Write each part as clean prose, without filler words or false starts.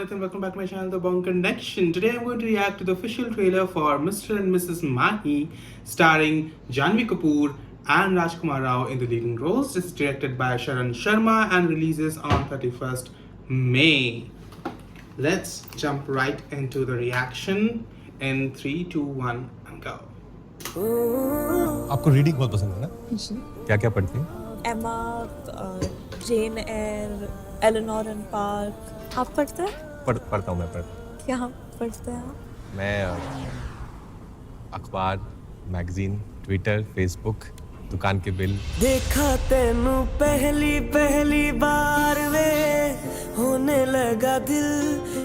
Anith and welcome back to my channel, The Bong Connection. Today I'm going to react to the official trailer for Mr. and Mrs. Mahi, starring Janhvi Kapoor and Rajkummar Rao in the leading roles. It's directed by Sharan Sharma and releases on 31st May. Let's jump right into the reaction in 3, 2, 1 and go. आपको reading बहुत पसंद है ना? क्या क्या पढ़ती हैं? एमा, जेन एयर, एलेनोर एंड पार्क. आप पढ़ते हैं? पढ़ता हूँ मैं पढ़ता क्या पढ़ते हैं आप? मैं अखबार, मैगजीन, ट्विटर, फेसबुक, दुकान के बिल. देखा तेनू पहली बार वे होने लगा दिल.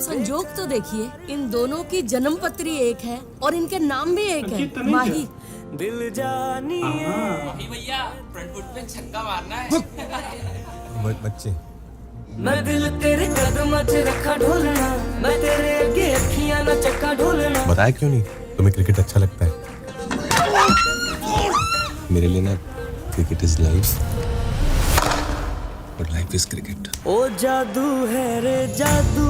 संजोग तो देखिए, इन दोनों की जन्म पत्री एक है और इनके नाम भी एक है, माही. दिल जानी माही भैया, फ्रंट फुट पे छक्का मारना है. बच्चे मैं दिल तेरे कदम च रखा ढोलना, मैं तेरे आगे अखियां न चक्का ढोलना. बताया क्यों नहीं? तुम्हें क्रिकेट अच्छा लगता है. मेरे लिए ना क्रिकेट इज लाइफ और लाइफ इज क्रिकेट. ओ जादू है रे जादू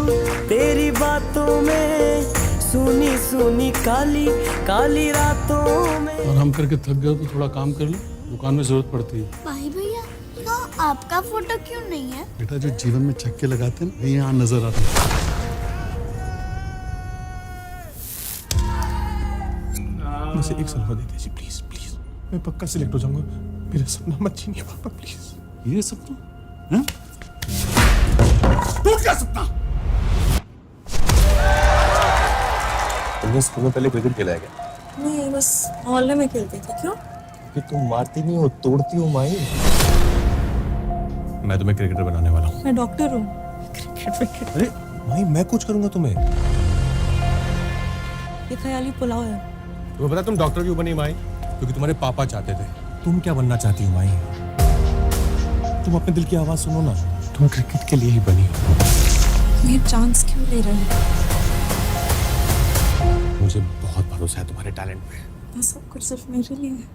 तेरी बातों में, सुनी सुनी काली काली रातों में. और हम करके थक गए तो थोड़ा काम कर लो, दुकान में जरूरत पड़ती है. माही भैया, तो आपका फोटो क्यों नहीं है? बेटा, जो जीवन में छक्के लगाते हैं ये यहाँ नजर आते हैं. मुझे एक सलाह दे दीजिए प्लीज प्लीज. मैं पक्का सिलेक्ट हो जाऊंगा. मेरा सपना मत छीनिए पापा प्लीज. ये सपना हाँ? टूट गया सपना. तुमने स्कूल में पहले क्रिकेट खेला है क्या? नहीं, बस मोहल्ले में खेलती थी. क्यों? कि तुम मारती नहीं हो, तोड़ती हो माही. मैं तुम्हें क्रिकेटर बनाने वाला हूँ. मैं डॉक्टर हूँ. क्रिकेट. अरे माही, मैं कुछ करूंगा तुम्हें. ये ख्याली पुलाव है. तुम्हें पता तुम डॉक्टर क्यों बनी माही? क्योंकि तुम्हारे पापा चाहते थे. तुम क्या बनना चाहती हो माही? तुम अपने दिल की आवाज सुनो ना. तुम क्रिकेट के लिए ही बनी हो. ये चांस क्यों ले रहे हो? मुझे बहुत भरोसा है तुम्हारे टैलेंट पे. ये सब कुछ सिर्फ मेरे लिए है.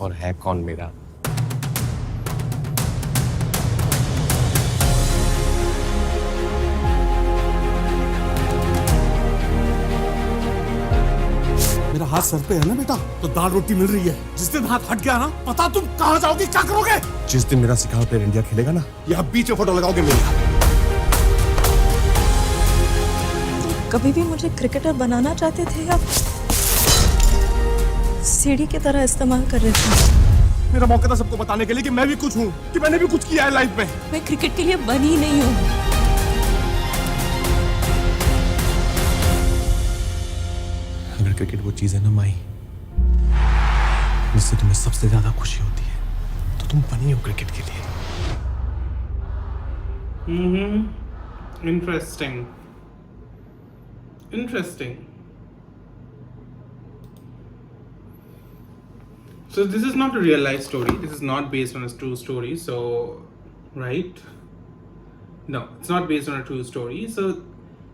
और है कौन मेरा? मेरा हाथ सर पे है ना बेटा, तो दाल रोटी मिल रही है. जिस दिन हाथ हट गया ना, पता तुम कहाँ जाओगे, क्या करोगे? जिस दिन मेरा सिखाओ प्लेयर इंडिया खेलेगा ना, यहाँ बीच में फोटो लगाओगे मेरा. कभी भी मुझे क्रिकेटर बनाना चाहते थे या सीढ़ी की तरह इस्तेमाल कर रहे थे? मेरा मौका था सबको बताने के लिए कि मैं भी कुछ हूँ, कि मैंने भी कुछ किया है लाइफ में. मैं क्रिकेट के लिए बनी नहीं हूँ. अगर क्रिकेट वो चीज है ना माही, जिससे तुम्हें सबसे ज्यादा खुशी होती है, तो तुम बनी हो क्रिकेट के लिए. Interesting. So this is not a real life story. This is not based on a true story. So, right? No, it's not based on a true story. So,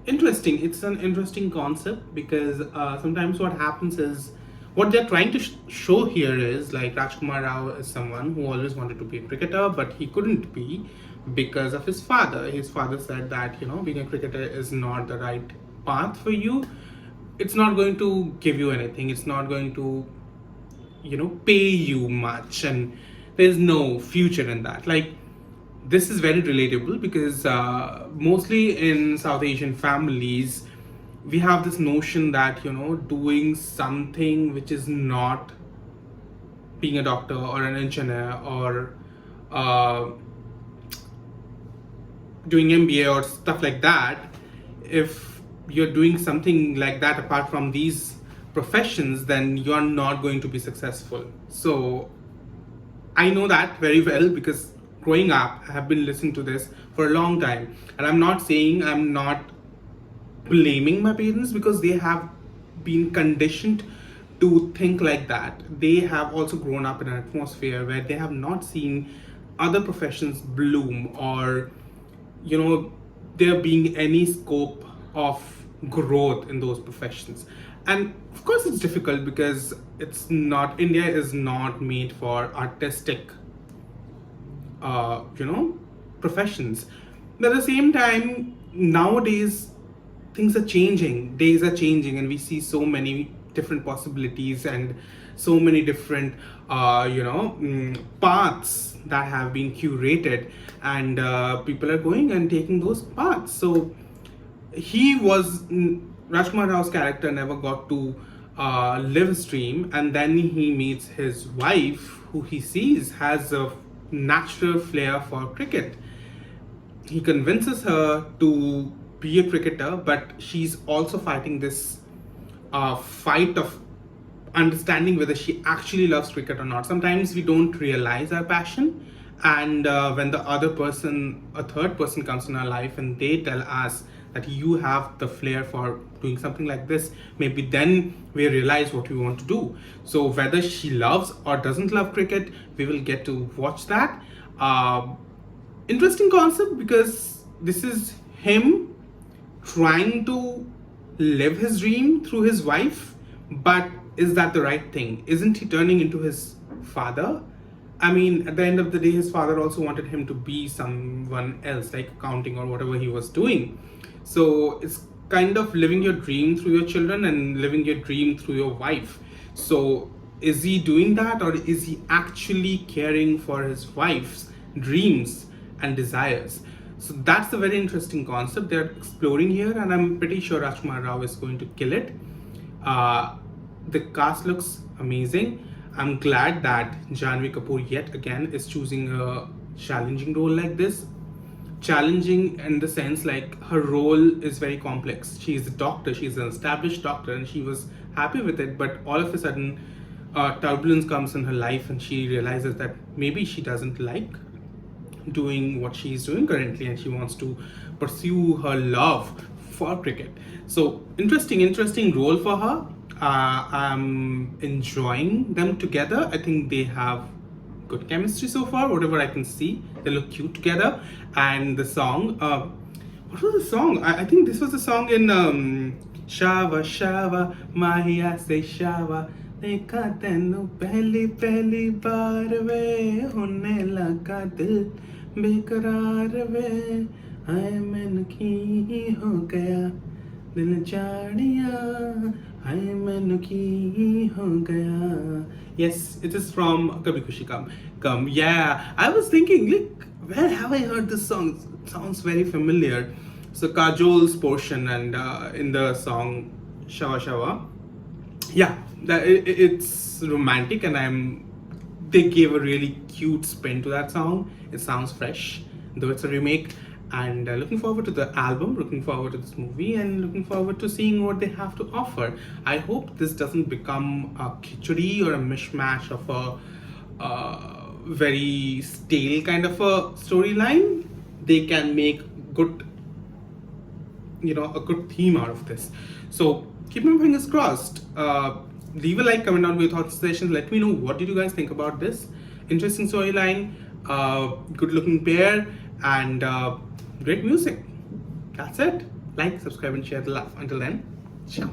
interesting. It's an interesting concept because sometimes what happens is, what they're trying to show here is like Rajkummar Rao is someone who always wanted to be a cricketer, but he couldn't be because of his father. His father said that, being a cricketer is not the right path for you. It's not going to give you anything. It's not going to, pay you much, and there's no future in that. Like, this is very relatable because mostly in South Asian families, we have this notion that, doing something which is not being a doctor or an engineer or doing MBA or stuff like that, if you're doing something like that apart from these professions, then you're not going to be successful. So I know that very well because growing up, I have been listening to this for a long time. And I'm not blaming my parents because they have been conditioned to think like that. They have also grown up in an atmosphere where they have not seen other professions bloom or, there being any scope of growth in those professions. And of course it's difficult because India is not made for artistic professions. But at the same time, nowadays things are changing, days are changing, and we see so many different possibilities and so many different paths that have been curated, and people are going and taking those paths. So Rajkummar Rao's character never got to live his dream, and then he meets his wife, who he sees has a natural flair for cricket. He convinces her to be a cricketer, but she's also fighting this fight of understanding whether she actually loves cricket or not. Sometimes we don't realize our passion, and when the other person, a third person, comes in our life and they tell us that you have the flair for doing something like this, maybe then we realize what we want to do. So whether she loves or doesn't love cricket, we will get to watch that. Interesting concept, because this is him trying to live his dream through his wife, but is that the right thing? Isn't he turning into his father? I mean, at the end of the day, his father also wanted him to be someone else, like accounting or whatever he was doing. So it's kind of living your dream through your children and living your dream through your wife. So is he doing that, or is he actually caring for his wife's dreams and desires? So that's a very interesting concept they're exploring here, and I'm pretty sure Rajkummar Rao is going to kill it. The cast looks amazing. I'm glad that Janhvi Kapoor yet again is choosing a challenging role like this. Challenging in the sense, like, her role is very complex. She's a doctor, she's an established doctor, and she was happy with it, but all of a sudden turbulence comes in her life, and she realizes that maybe she doesn't like doing what she's doing currently, and she wants to pursue her love for cricket. So interesting role for her. I'm enjoying them together. I think they have good chemistry so far, whatever I can see. They look cute together. And the song, what was the song? I think this was the song in Shava Shava Mahi se Shava Dekha tenu pehli baar ve hone laga dil बेकरार वे हाय मैनू की हो गया दिल जानिया हाय मैनू की हो गया. Yes, it is from Kabhi Khushi Gum. Yeah, I was thinking, like, where have I heard this song? It sounds very familiar. So Kajol's portion and in the song Shava Shava, yeah, it's romantic, and they gave a really cute spin to that song. It sounds fresh, though it's a remake. And looking forward to the album, looking forward to this movie, and looking forward to seeing what they have to offer. I hope this doesn't become a khichdi or a mishmash of a very stale kind of a storyline. They can make good, a good theme out of this. So keep my fingers crossed. Leave a like, comment down with your thoughts, suggestions. Let me know, what did you guys think about this? Interesting storyline, good looking pair, and great music. That's it. Like, subscribe, and share the love. Until then, ciao.